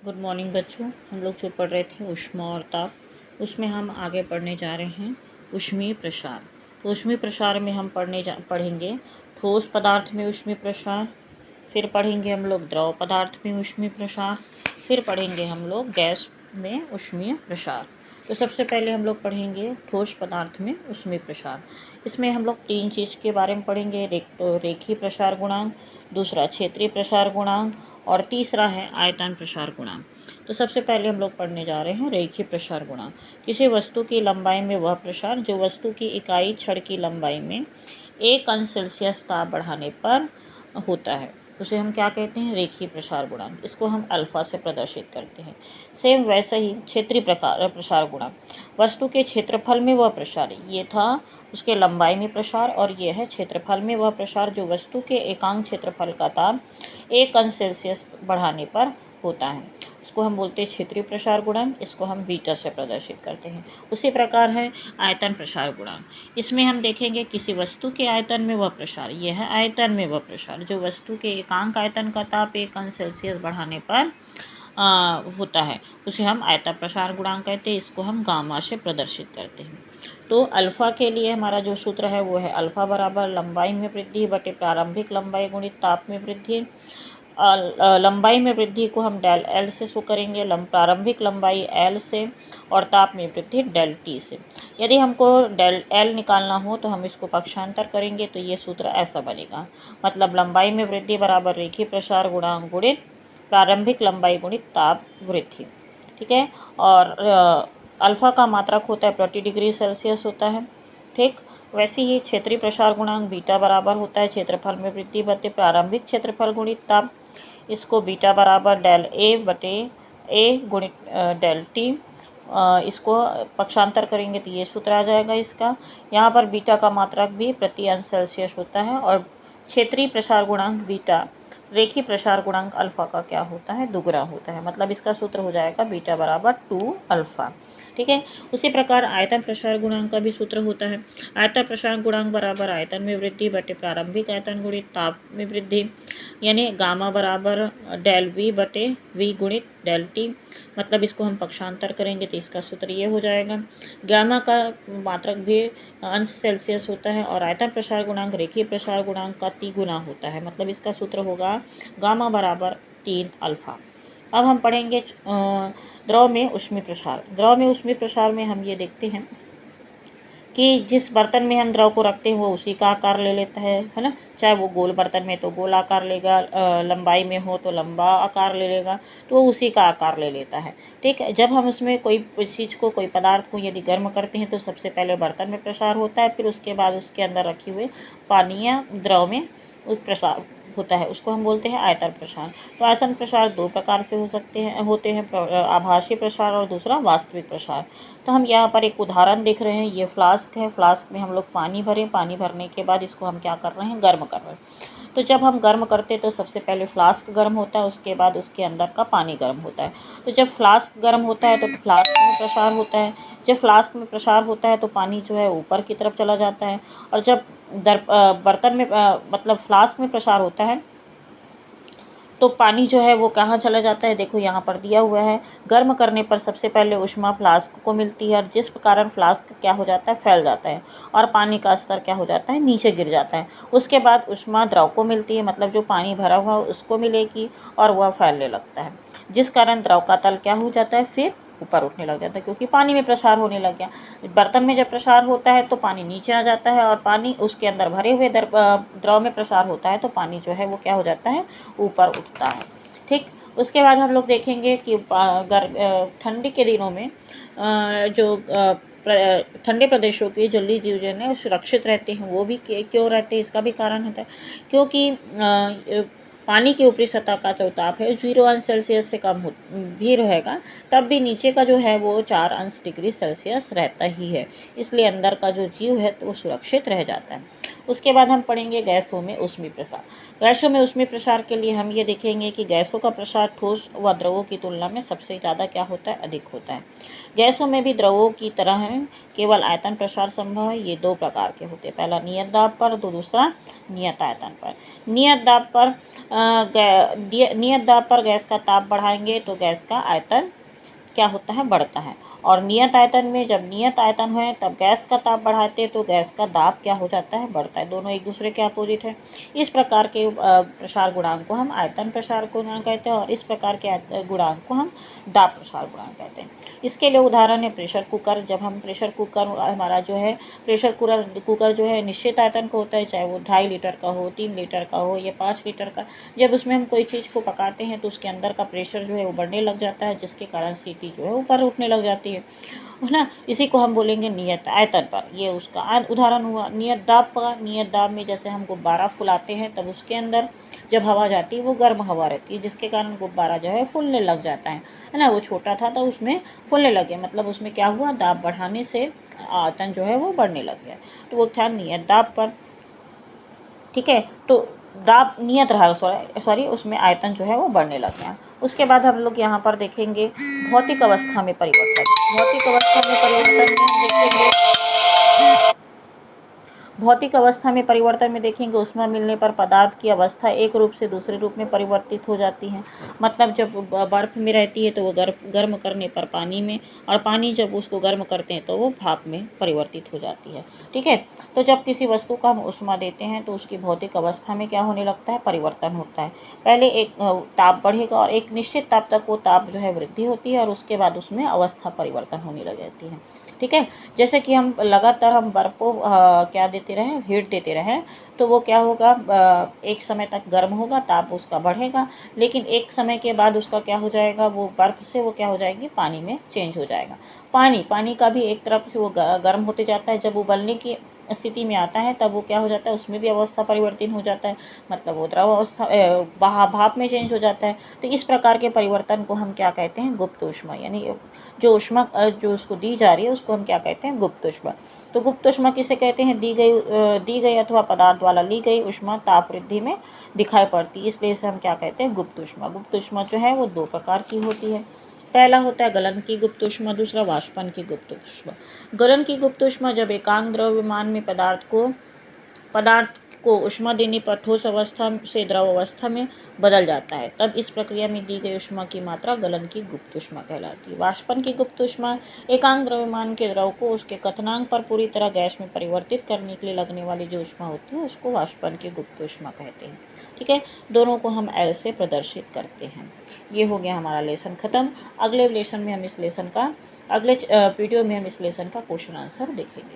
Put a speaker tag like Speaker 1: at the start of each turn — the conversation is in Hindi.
Speaker 1: गुड मॉर्निंग बच्चों। हम लोग जो पढ़ रहे थे ऊष्मा और ताप, उसमें हम आगे पढ़ने जा रहे हैं ऊष्मीय प्रसार। तो ऊष्मीय प्रसार में हम पढ़ेंगे ठोस पदार्थ में ऊष्मीय प्रसार, फिर पढ़ेंगे हम लोग द्रव पदार्थ में ऊष्मीय प्रसार, फिर पढ़ेंगे हम लोग गैस में ऊष्मीय प्रसार। तो सबसे पहले हम लोग पढ़ेंगे ठोस पदार्थ में ऊष्मीय प्रसार। इसमें हम लोग तीन चीज़ के बारे में पढ़ेंगे, रेखीय प्रसार गुणांक, दूसरा क्षेत्रीय प्रसार गुणांक और तीसरा है आयतन प्रसार गुणांक। तो सबसे पहले हम लोग पढ़ने जा रहे हैं रेखीय प्रसार गुणांक। किसी वस्तु की लंबाई में वह प्रसार जो वस्तु की इकाई छड़ की लंबाई में 1 अंश सेल्सियस ताप बढ़ाने पर होता है, उसे हम क्या कहते हैं? रेखीय प्रसार गुणांक। इसको हम अल्फा से प्रदर्शित करते हैं। सेम वैसा ही क्षेत्रीय प्रसार गुणांक, वस्तु के क्षेत्रफल में वह प्रसार, ये था उसके लंबाई में प्रसार और ये है क्षेत्रफल में वह प्रसार जो वस्तु के एकांक क्षेत्रफल का ताप 1 अंश सेल्सियस बढ़ाने पर होता है, इसको हम बोलते हैं क्षेत्रीय प्रसार गुणांक। इसको हम बीटा से प्रदर्शित करते हैं। उसी प्रकार है आयतन प्रसार गुणांक। इसमें हम देखेंगे किसी वस्तु के आयतन में वह प्रसार, यह है आयतन में वह प्रसार जो वस्तु के एकांक आयतन का ताप 1 अंश सेल्सियस बढ़ाने पर होता है, उसे हम आयतन प्रसार गुणांक कहते हैं। इसको हम गामा से प्रदर्शित करते हैं। तो अल्फा के लिए हमारा जो सूत्र है वो है अल्फा बराबर लंबाई में वृद्धि बटे प्रारंभिक लंबाई गुणित ताप में वृद्धि। लंबाई में वृद्धि को हम डेल एल से शो करेंगे, प्रारंभिक लंबाई एल से और ताप में वृद्धि डेल टी से। यदि हमको डेल एल निकालना हो तो हम इसको पक्षांतर करेंगे तो ये सूत्र ऐसा बनेगा, मतलब लंबाई में वृद्धि बराबर रेखीय प्रसार गुणांक गुणित प्रारंभिक लंबाई गुणित ताप वृद्धि। ठीक है। और अल्फा का मात्रक होता है प्रति डिग्री सेल्सियस होता है। ठीक, वैसे ही क्षेत्रीय प्रसार गुणांक बीटा बराबर होता है क्षेत्रफल में वृद्धि बटे प्रारंभिक क्षेत्रफल गुणित ताप। इसको बीटा बराबर डेल ए बटे ए गुणित डेल टी, इसको पक्षांतर करेंगे तो ये सूत्र आ जाएगा इसका। यहाँ पर बीटा का मात्रक भी प्रति अंश सेल्सियस होता है और क्षेत्रीय प्रसार गुणांक बीटा रेखीय प्रसार गुणांक अल्फा का क्या होता है? दुगुना होता है। मतलब इसका सूत्र हो जाएगा बीटा बराबर 2 अल्फा। ठीक है। उसी प्रकार आयतन प्रसार गुणांक का भी सूत्र होता है आयतन प्रसार गुणांक बराबर आयतन में वृद्धि बटे प्रारंभिक आयतन गुणित ताप में वृद्धि, यानी गामा बराबर डेल वी बटे वी गुणित डेल टी। मतलब इसको हम पक्षांतर करेंगे तो इसका सूत्र ये हो जाएगा। गामा का मात्रक भी अंश सेल्सियस होता है और आयतन प्रसार गुणांक रेखीय प्रसार गुणांक का 3 गुना होता है। मतलब इसका सूत्र होगा गामा बराबर 3 अल्फा। अब हम पढ़ेंगे द्रव में ऊष्मीय प्रसार। द्रव में ऊष्मीय प्रसार में हम ये देखते हैं कि जिस बर्तन में हम द्रव को रखते हैं वो उसी का आकार ले लेता है ना। चाहे वो गोल बर्तन में तो गोल आकार लेगा, लंबाई में हो तो लंबा आकार ले लेगा, तो वो उसी का आकार ले लेता है। ठीक है। जब हम उसमें कोई चीज़ को, कोई पदार्थ को यदि गर्म करते हैं तो सबसे पहले बर्तन में प्रसार होता है, फिर उसके बाद उसके अंदर रखे हुए पानी या द्रव में प्रसार होता है, उसको हम बोलते हैं आयतन प्रसार। तो आयतन प्रसार 2 प्रकार से होते हैं, आभासी प्रसार और दूसरा वास्तविक प्रसार। तो हम यहाँ पर एक उदाहरण देख रहे हैं, ये फ्लास्क है। फ्लास्क में हम लोग पानी भरें, पानी भरने के बाद इसको हम क्या कर रहे हैं? गर्म कर रहे हैं। तो जब हम गर्म करते हैं तो सबसे पहले फ्लास्क गर्म होता है, उसके बाद उसके अंदर का पानी गर्म होता है। तो जब फ्लास्क गर्म होता है तो फ्लास्क में प्रसार होता है। जब फ्लास्क में प्रसार होता है तो पानी जो है ऊपर की तरफ चला जाता है, और जब बर्तन में मतलब फ्लास्क में प्रसार होता है तो पानी जो है वो कहाँ चला जाता है? देखो यहाँ पर दिया हुआ है, गर्म करने पर सबसे पहले ऊष्मा फ्लास्क को मिलती है और जिस कारण फ्लास्क क्या हो जाता है? फैल जाता है और पानी का स्तर क्या हो जाता है? नीचे गिर जाता है। उसके बाद ऊष्मा द्रव को मिलती है, मतलब जो पानी भरा हुआ है उसको मिलेगी और वह फैलने लगता है, जिस कारण द्रव का तल क्या हो जाता है? फिर ऊपर उठने लग जाता है, क्योंकि पानी में प्रसार होने लग गया। बर्तन में जब प्रसार होता है तो पानी नीचे आ जाता है और पानी उसके अंदर भरे हुए द्रव में प्रसार होता है तो पानी जो है वो क्या हो जाता है? ऊपर उठता है। ठीक। उसके बाद हम लोग देखेंगे कि ठंडी के दिनों में जो ठंडे प्रदेशों के जलीय जीव जो है सुरक्षित रहते हैं। वो भी क्यों रहते हैं? इसका भी कारण होता है क्योंकि पानी की ऊपरी सतह का जो ताप है 0 अंश सेल्सियस से कम भी रहेगा, तब भी नीचे का जो है वो 4 अंश डिग्री सेल्सियस रहता ही है। इसलिए अंदर का जो जीव है तो वो सुरक्षित रह जाता है। उसके बाद हम पढ़ेंगे गैसों में ऊष्मीय प्रसार। गैसों में ऊष्मीय प्रसार के लिए हम ये देखेंगे कि गैसों का प्रसार ठोस व द्रवों की तुलना में सबसे ज़्यादा क्या होता है, अधिक होता है। गैसों में भी द्रवों की तरह है, केवल आयतन प्रसार संभव है। ये दो प्रकार के होते हैं, पहला नियत दाब पर, तो दूसरा नियत आयतन पर। नियत दाब पर गैस का ताप बढ़ाएंगे तो गैस का आयतन क्या होता है, बढ़ता है। और नियत आयतन में जब नियत आयतन है तब गैस का ताप बढ़ाते तो गैस का दाब क्या हो जाता है, बढ़ता है। दोनों एक दूसरे के अपोजिट है। इस प्रकार के प्रसार गुणांक को हम आयतन प्रसार गुणांक कहते हैं और इस प्रकार के गुणांक को हम दाब प्रसार गुणांक कहते हैं। इसके लिए उदाहरण है प्रेशर कुकर। जब हम प्रेशर कुकर हमारा जो है प्रेशर कुकर जो है निश्चित आयतन का होता है, चाहे वो 2.5 लीटर का हो, 3 लीटर का हो या 5 लीटर का। जब उसमें हम कोई चीज़ को पकाते हैं तो उसके अंदर का प्रेशर जो है वो बढ़ने लग जाता है, जिसके कारण सीटी जो है ऊपर उठने लग जाती है ना। इसी को हम बोलेंगे नियत आयतन पर। ये उसका उदाहरण हुआ। नियत दाब का, नियत दाब में जैसे हम गुब्बारा फुलाते हैं तब उसके अंदर जब हवा जाती है वो गर्म हवा रहती है, जिसके कारण गुब्बारा जो है फूलने लग जाता है ना। वो छोटा था तो उसमें फूलने लगे, मतलब उसमें क्या हुआ, दाब बढ़ाने से आयतन जो है वो बढ़ने लग गया। तो वो था नियत दाब पर। ठीक है, तो दाब नियत रहा, सॉरी उसमें आयतन जो है वो बढ़ने लग गया। उसके बाद हम लोग यहाँ पर देखेंगे भौतिक अवस्था में परिवर्तन। भौतिक अवस्था में परिवर्तन में हम देखेंगे भौतिक अवस्था में परिवर्तन में देखेंगे ऊष्मा मिलने पर पदार्थ की अवस्था एक रूप से दूसरे रूप में परिवर्तित हो जाती है। मतलब जब बर्फ में रहती है तो वो गर्म करने पर पानी में, और पानी जब उसको गर्म करते हैं तो वो भाप में परिवर्तित हो जाती है। ठीक है, तो जब किसी वस्तु को हम ऊष्मा देते हैं तो उसकी भौतिक अवस्था में क्या होने लगता है, परिवर्तन होता है। पहले एक ताप बढ़ेगा और एक निश्चित ताप तक वो ताप जो है वृद्धि होती है और उसके बाद उसमें अवस्था परिवर्तन होने लग जाती है। ठीक है, जैसे कि हम लगातार हम बर्फ को क्या देते रहें, हीट देते रहें, तो वो क्या होगा, एक समय तक गर्म होगा, ताप उसका बढ़ेगा, लेकिन एक समय के बाद उसका क्या हो जाएगा, वो बर्फ से वो क्या हो जाएगी, पानी में चेंज हो जाएगा। पानी का भी एक तरफ से वो गर्म होते जाता है। जब उबलने की स्थिति में आता है तब वो क्या हो जाता है, उसमें भी अवस्था परिवर्तन हो जाता है, मतलब वो द्रव अवस्था भाप में चेंज हो जाता है। तो इस प्रकार के परिवर्तन को हम क्या कहते हैं, गुप्त ऊष्मा। यानी जो ऊष्मा जो उसको दी जा रही है उसको हम क्या कहते हैं, गुप्त ऊष्मा। तो गुप्त ऊष्मा किसे कहते हैं, दी गई अथवा पदार्थ द्वारा ली गई ऊष्मा ताप वृद्धि में दिखाई पड़ती है, इसलिए इसे हम क्या कहते हैं, गुप्त ऊष्मा। गुप्त ऊष्मा जो है वो दो प्रकार की होती है। पहला होता है गलन की गुप्त ऊष्मा, दूसरा वाष्पन की गुप्त ऊष्मा। गलन की गुप्त ऊष्मा जब एकांक द्रव्यमान में पदार्थ को ऊष्मा देने पर ठोस अवस्था से द्रव अवस्था में बदल जाता है, तब इस प्रक्रिया में दी गई ऊष्मा की मात्रा गलन की गुप्त ऊष्मा कहलाती है। वाष्पन की गुप्त ऊष्मा एकांक द्रव्यमान के द्रव को उसके क्वथनांक पर पूरी तरह गैस में परिवर्तित करने के लिए लगने वाली जो ऊष्मा होती है उसको वाष्पन की गुप्त ऊष्मा कहते हैं। ठीक है, दोनों को हम ऐसे प्रदर्शित करते हैं। ये हो गया हमारा लेसन खत्म। अगले वीडियो में हम इस लेसन का क्वेश्चन आंसर देखेंगे।